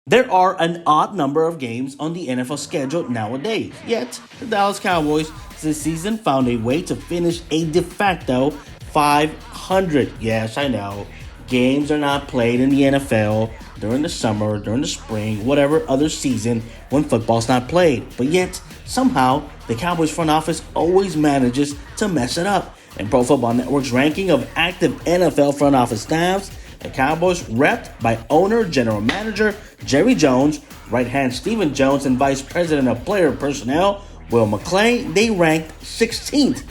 There are an odd number of games on the NFL schedule nowadays, yet the Dallas Cowboys this season found a way to finish a de facto 500. Yes, I know. Games are not played in the NFL during the summer, during the spring, whatever other season when football's not played. But yet, somehow, the Cowboys front office always manages to mess it up. In Pro Football Network's ranking of active NFL front office staffs, the Cowboys, repped by owner, general manager Jerry Jones, right hand Stephen Jones, and vice president of player personnel Will McClay, they ranked 16th.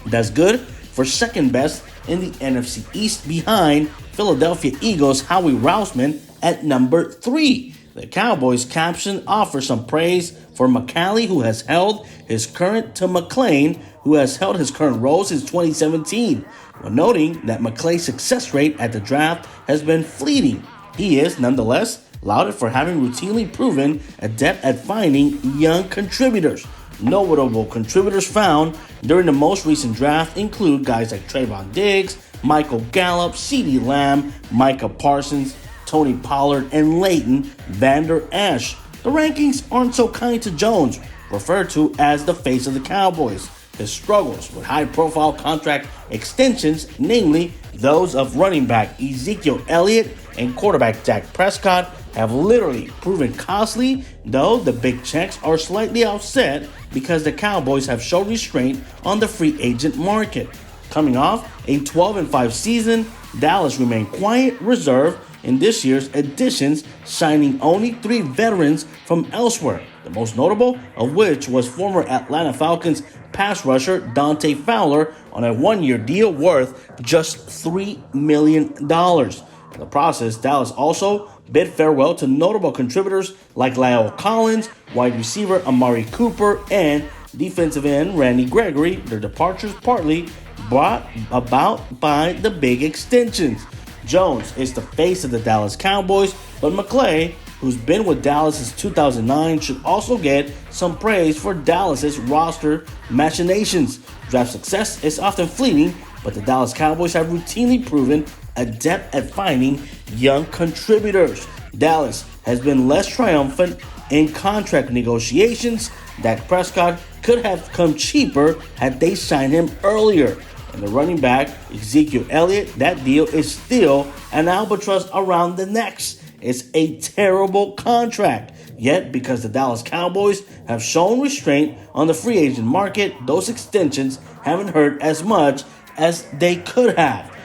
That's good for second best in the NFC East behind Philadelphia Eagles' Howie Roseman at number 3. The Cowboys caption offers some praise for McCauley, who has held his current, to McClain, who has held his current role since 2017, while noting that McClay's success rate at the draft has been fleeting. He is, nonetheless, lauded for having routinely proven adept at finding young contributors. Notable contributors found during the most recent draft include guys like Trayvon Diggs, Michael Gallup, CeeDee Lamb, Micah Parsons, Tony Pollard, and Leighton Vander Esch. The rankings aren't so kind to Jones, referred to as the face of the Cowboys. His struggles with high-profile contract extensions, namely those of running back Ezekiel Elliott and quarterback Dak Prescott, have literally proven costly, though the big checks are slightly offset because the Cowboys have shown restraint on the free agent market. Coming off a 12-5 season, Dallas remained quiet, reserved in this year's additions, signing only 3 veterans from elsewhere, the most notable of which was former Atlanta Falcons pass rusher Dante Fowler on a 1-year deal worth just $3 million. In the process, Dallas also bid farewell to notable contributors like La'el Collins, wide receiver Amari Cooper, and defensive end Randy Gregory, their departures partly brought about by the big extensions. Jones is the face of the Dallas Cowboys, but McClay, who's been with Dallas since 2009, should also get some praise for Dallas's roster machinations. Draft success is often fleeting, but the Dallas Cowboys have routinely proven adept at finding young contributors. Dallas has been less triumphant in contract negotiations. Dak Prescott could have come cheaper had they signed him earlier. And the running back, Ezekiel Elliott, that deal is still an albatross around the necks. It's a terrible contract. Yet, because the Dallas Cowboys have shown restraint on the free agent market, those extensions haven't hurt as much as they could have.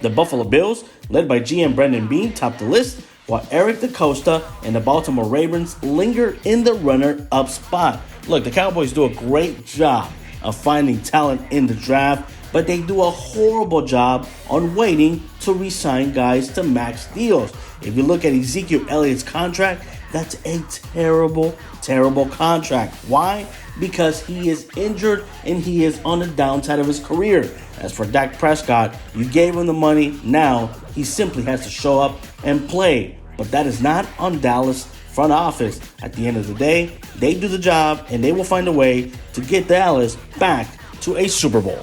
The Buffalo Bills, led by GM Brendan Beane, top the list, while Eric DaCosta and the Baltimore Ravens linger in the runner-up spot. Look, the Cowboys do a great job of finding talent in the draft, but they do a horrible job on waiting to re-sign guys to max deals. If you look at Ezekiel Elliott's contract, that's a terrible, terrible contract. Why? Because he is injured and he is on the downside of his career. As for Dak Prescott, you gave him the money, now he simply has to show up and play. But that is not on Dallas front office. At the end of the day, they do the job and they will find a way to get Dallas back to a Super Bowl.